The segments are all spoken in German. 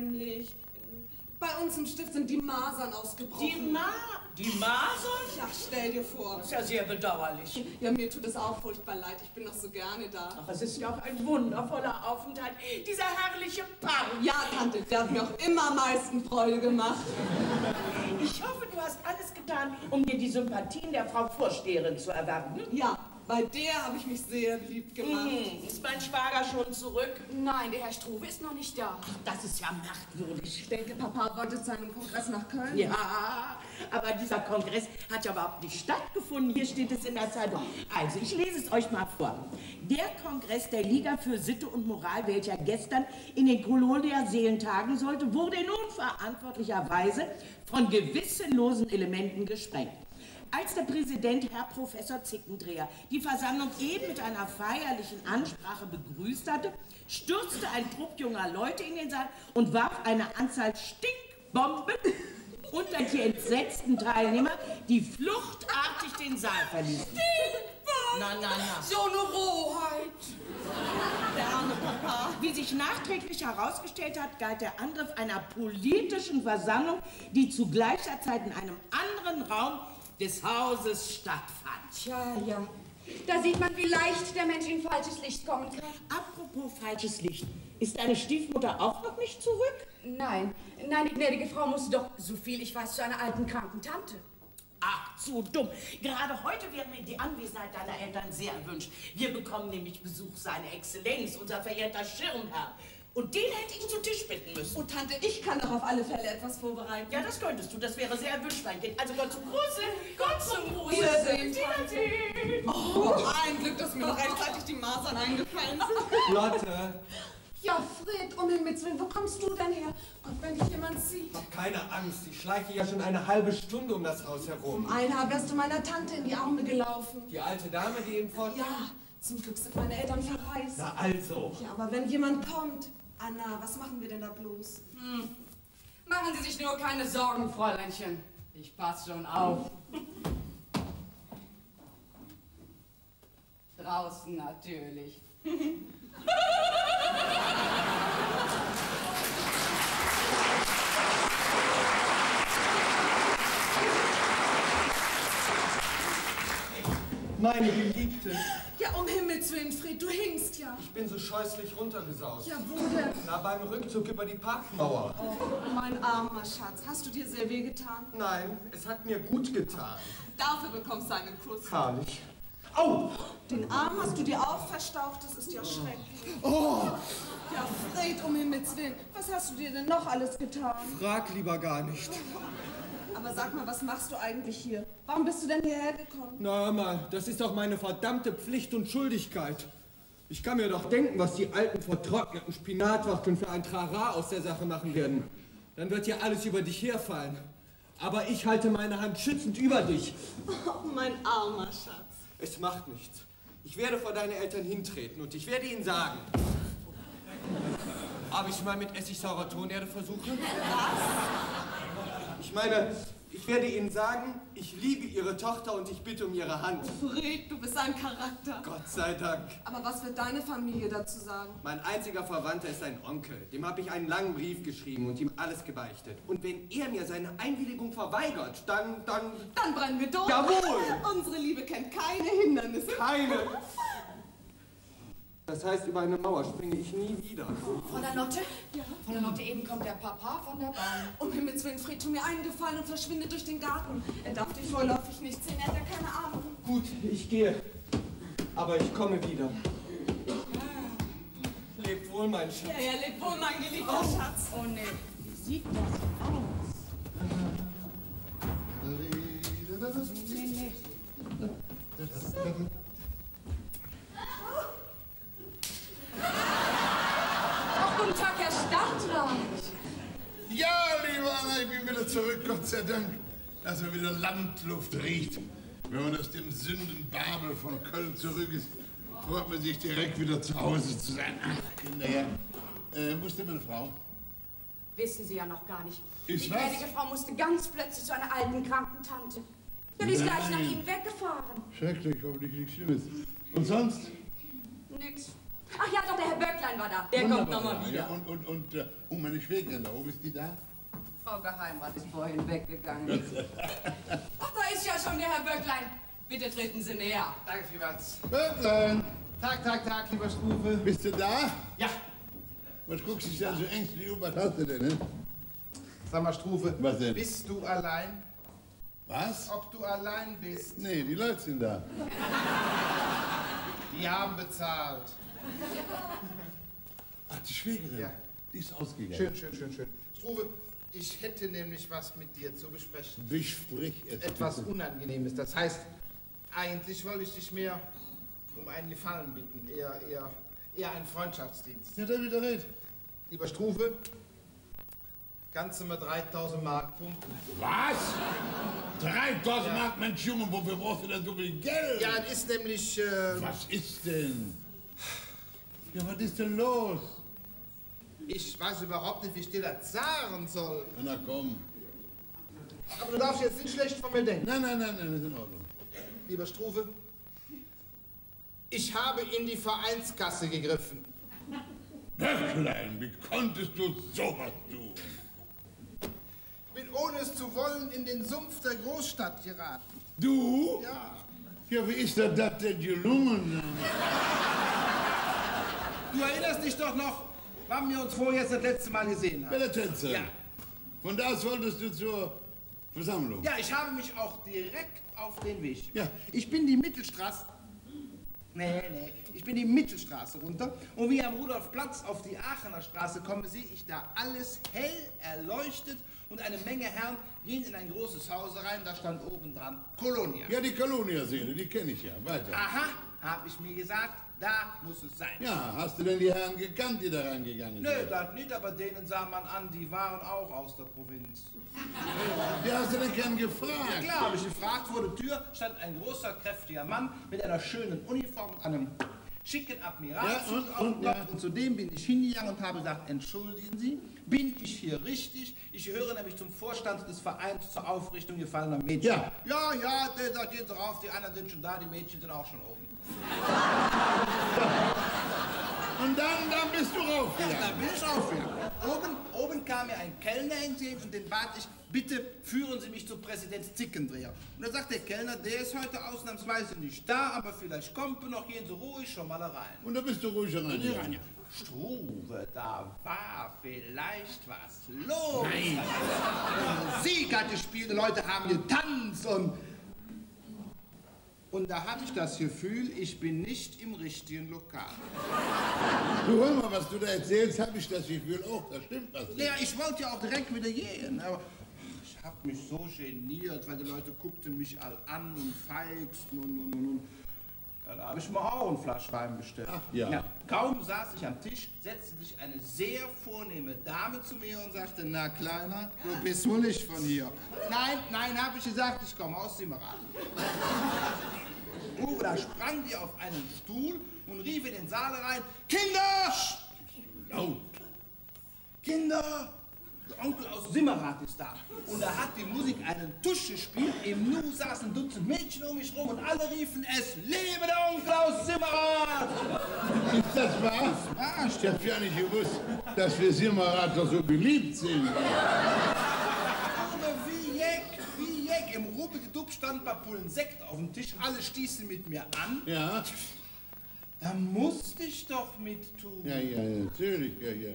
nämlich... Bei uns im Stift sind die Masern ausgebrochen. Die Masern? Ja, stell dir vor. Das ist ja sehr bedauerlich. Ja, mir tut es auch furchtbar leid. Ich bin doch so gerne da. Ach, es ist ja auch ein wundervoller Aufenthalt. Dieser herrliche Park. Ja, Tante, der hat mir auch immer am meisten Freude gemacht. Ich hoffe, du hast alles getan, um dir die Sympathien der Frau Vorsteherin zu erwerben. Ja, bei der habe ich mich sehr beliebt gemacht. Ist mein Schwager schon zurück? Nein, der Herr Struve ist noch nicht da. Ach, das ist ja merkwürdig. Ich denke, Papa wollte zu einem Kongress nach Köln. Ja, aber dieser Kongress hat ja überhaupt nicht stattgefunden. Hier steht es in der Zeitung. Also, ich lese es euch mal vor. Der Kongress der Liga für Sitte und Moral, welcher gestern in den Kolonia-Seelen tagen sollte, wurde in unverantwortlicherweise von gewissenlosen Elementen gesprengt. Als der Präsident, Herr Professor Zickendreher, die Versammlung eben mit einer feierlichen Ansprache begrüßt hatte, stürzte ein Trupp junger Leute in den Saal und warf eine Anzahl Stinkbomben unter die entsetzten Teilnehmer, die fluchtartig den Saal verließen. Stinkbomben! Na. So eine Rohheit! Der arme Papa. Wie sich nachträglich herausgestellt hat, galt der Angriff einer politischen Versammlung, die zu gleicher Zeit in einem anderen Raum des Hauses stattfand. Tja, ja. Da sieht man, wie leicht der Mensch in falsches Licht kommen kann. Apropos falsches Licht, ist deine Stiefmutter auch noch nicht zurück? Nein, die gnädige Frau musste doch, so viel ich weiß, zu einer alten, kranken Tante. Ach, zu dumm. Gerade heute wäre mir die Anwesenheit deiner Eltern sehr erwünscht. Wir bekommen nämlich Besuch seiner Exzellenz, unser verehrter Schirmherr. Und den hätte ich zu Tisch bitten müssen. Oh, Tante, ich kann doch auf alle Fälle etwas vorbereiten. Ja, das könntest du. Das wäre sehr erwünscht, mein Kind. Also Gott zum Gruße. Gott zum Gruße. Wiedersehen, Tante. Oh, ein Glück, dass mir noch rechtzeitig die Masern eingefallen sind. Lotte! Ja, Fred, um Himmels Willen, wo kommst du denn her? Gott, wenn dich jemand sieht. Hab keine Angst, ich schleiche ja schon eine halbe Stunde um das Haus herum. Um einmal wärst du meiner Tante in die Arme gelaufen. Die alte Dame, die eben fort... Ja, zum Glück sind meine Eltern verreist. Na also. Ja, aber wenn jemand kommt... Anna, was machen wir denn da bloß? Machen Sie sich nur keine Sorgen, Fräuleinchen. Ich pass schon auf. Draußen natürlich. Meine Geliebte. Ja, um Himmels Willen, Fred, du hinkst ja. Ich bin so scheußlich runtergesaust. Ja, wo denn? Na, beim Rückzug über die Parkmauer. Oh, mein armer Schatz. Hast du dir sehr wehgetan? Nein, es hat mir gut getan. Dafür bekommst du einen Kuss. Herrlich. Au! Den Arm hast du dir auch verstaucht, das ist ja schrecklich. Oh! Ja, Fred, um Himmels Willen, was hast du dir denn noch alles getan? Frag lieber gar nicht. Aber sag mal, was machst du eigentlich hier? Warum bist du denn hierher gekommen? Na hör mal, das ist doch meine verdammte Pflicht und Schuldigkeit. Ich kann mir doch denken, was die alten vertrockneten Spinatwachteln für ein Trara aus der Sache machen werden. Dann wird ja alles über dich herfallen. Aber ich halte meine Hand schützend über dich. Oh, mein armer Schatz. Es macht nichts. Ich werde vor deine Eltern hintreten und ich werde ihnen sagen. Ob ich mal mit essigsaurer Tonerde versuche? Ich meine, ich werde ihnen sagen, ich liebe ihre Tochter und ich bitte um ihre Hand. Fred, du bist ein Charakter. Gott sei Dank. Aber was wird deine Familie dazu sagen? Mein einziger Verwandter ist ein Onkel. Dem habe ich einen langen Brief geschrieben und ihm alles gebeichtet. Und wenn er mir seine Einwilligung verweigert, dann... Dann brennen wir durch. Jawohl! Unsere Liebe kennt keine Hindernisse. Keine! Das heißt, über eine Mauer springe ich nie wieder. Fräulein Lotte? Ja? Fräulein Lotte, eben kommt der Papa von der Bahn. Um Himmels Willen, Fred, tu mir einen Gefallen und verschwinde durch den Garten. Er darf dich vorläufig nicht sehen, er hat ja keine Ahnung. Gut, ich gehe. Aber ich komme wieder. Leb wohl, mein Schatz. Ja, leb wohl, mein geliebter Schatz. Oh nee. Wie sieht das aus? Nee. Ach, guten Tag, Herr Stadtrat. Ja, liebe Anna, ich bin wieder zurück, Gott sei Dank, dass man wieder Landluft riecht. Wenn man aus dem Sündenbabel von Köln zurück ist, freut man sich direkt wieder zu Hause zu sein. Ach, Kinder, ja. Wo ist denn meine Frau? Wissen Sie ja noch gar nicht. Ist Die was? gnädige Frau musste ganz plötzlich zu einer alten, kranken Tante. Ja, die ist gleich nach Ihnen weggefahren. Schrecklich, hoffentlich nichts Schlimmes. Und sonst? Nix. Ach ja, doch, der Herr Böcklein war da. Der kommt nochmal wieder. Ja, und meine Schwägerin da oben, ist die da? Frau Geheimrat ist vorhin weggegangen. Ach, da ist ja schon der Herr Böcklein. Bitte treten Sie näher. Danke vielmals. Böcklein! Tag, lieber Struve. Bist du da? Ja. Was guckst du dich da so ängstlich um? Was hast du denn, ne? Sag mal, Struve. Was denn? Bist du allein? Was? Ob du allein bist? Nee, die Leute sind da. Die haben bezahlt. Ach, die Schwägerin? Ja. Die ist ausgegangen. Schön. Struve, ich hätte nämlich was mit dir zu besprechen. Besprich es. Etwas bitte. Unangenehmes. Das heißt, eigentlich wollte ich dich mehr um einen Gefallen bitten. Eher einen Freundschaftsdienst. Ja, dann wieder red. Lieber Struve, kannst du mir 3000 Mark pumpen? Was? 3000 Mark, Mensch Junge, wofür brauchst du denn so viel Geld? Ja, es ist nämlich... Was ist denn? Ja, was ist denn los? Ich weiß überhaupt nicht, wie ich dir das sagen soll. Na komm. Aber du darfst jetzt nicht schlecht von mir denken. Nein, das ist in Ordnung. Lieber Struve, ich habe in die Vereinskasse gegriffen. Böcklein, wie konntest du sowas tun? Ich bin ohne es zu wollen in den Sumpf der Großstadt geraten. Du? Ja. Ja, wie ist das denn gelungen? Du erinnerst dich doch noch, wann wir uns vorher das letzte Mal gesehen Bei haben. der Tänzerin? Ja. Von da aus wolltest du zur Versammlung? Ja, ich habe mich auch direkt auf den Weg gemacht. Ja. Ich bin die Mittelstraße... Nee. Ich bin die Mittelstraße runter und wie am Rudolfplatz auf die Aachener Straße komme, sehe ich da alles hell erleuchtet und eine Menge Herren gehen in ein großes Haus rein, da stand oben dran Kolonia. Ja, die Kolonia-Seele, die kenne ich ja. Weiter. Aha, habe ich mir gesagt, da muss es sein. Ja, hast du denn die Herren gekannt, die da reingegangen Nö, sind? das nicht, aber denen sah man an, die waren auch aus der Provinz. Wie hast du denn gern Ja gefragt? klar, habe ich gefragt, vor der Tür stand ein großer, kräftiger Mann mit einer schönen Uniform und einem schicken Admiralshut Ja, auf dem und, Kopf. ja. Und zu dem bin ich hingegangen und habe gesagt, entschuldigen Sie, bin ich hier richtig? Ich gehöre nämlich zum Vorstand des Vereins zur Aufrichtung gefallener Mädchen. Ja. Ja, da gehen Sie rauf, die anderen sind schon da, die Mädchen sind auch schon oben. Und dann bist du Ja, raufgegangen. da bin ich aufgegangen. Oben kam mir ein Kellner entgegen und den bat ich, bitte führen Sie mich zu Präsident Zickendreher. Und dann sagt der Kellner, der ist heute ausnahmsweise nicht da, aber vielleicht kommt er noch, gehen Sie ruhig schon mal rein. Und da bist du ruhig reingegangen. Struve, da war vielleicht was los. Nein. Musik hat gespielt, die Leute haben getanzt und da hatte ich das Gefühl, ich bin nicht im richtigen Lokal. Du hör mal, was du da erzählst, habe ich das Gefühl auch. Da stimmt was nicht. Ja, ich wollte ja auch direkt wieder gehen, aber ich habe mich so geniert, weil die Leute guckten mich all an und feixten und. Ja, da habe ich mir auch ein Flasch Wein bestellt. Ach ja. Kaum saß ich am Tisch, setzte sich eine sehr vornehme Dame zu mir und sagte, na Kleiner, du bist wohl nicht von hier. Nein, habe ich gesagt, ich komme aus Simmerath. Da sprang die auf einen Stuhl und rief in den Saal rein, Kinder! Laut. Kinder! Der Onkel aus Simmerath ist da. Und da hat die Musik einen Tusch gespielt. Im Nu saßen ein Dutzend Mädchen um mich rum und alle riefen, es lebe der Onkel aus Simmerath! Ist das wahr? Ah, Ich hab ja nicht gewusst, dass wir Simmerater so beliebt sind. Aber wie Jeck. Im Rubbelgedupp stand bei Pullen Sekt auf dem Tisch. Alle stießen mit mir an. Ja? Da musste ich doch mit tun. Ja, natürlich, ja.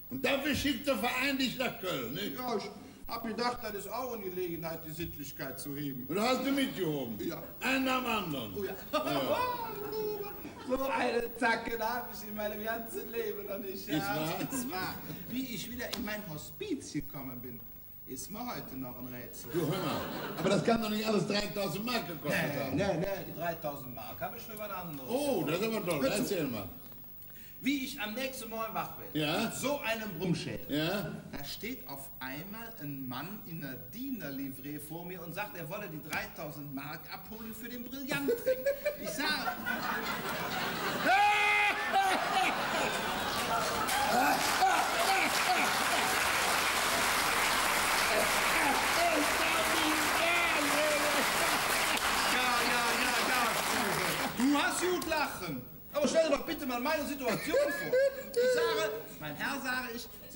Und dafür schickt der Verein dich nach Köln, nicht? Ja, ich hab gedacht, das ist auch eine Gelegenheit, die Sittlichkeit zu heben. Und hast du mitgehoben? Ja. Einen am anderen. Oh ja. So eine Zacke habe ich in meinem ganzen Leben noch nicht gehabt. Ist wahr? Wie ich wieder in mein Hospiz gekommen bin, ist mir heute noch ein Rätsel. Du, hör mal. Aber das kann doch nicht alles 3000 Mark gekostet haben. Nee, die 3000 Mark habe ich für was anderes. Oh, das ist aber toll. Erzähl mal. Wie ich am nächsten Morgen wach werde, Ja? mit so einem Brummschädel, Ja? da steht auf einmal ein Mann in einer Dienerlivree vor mir und sagt, er wolle die 3000 Mark abholen für den Brillantring. Ich sage... Ja. Du hast gut lachen. Aber stell dir doch bitte mal meine Situation vor. Ich sage, mein Herr, sage ich,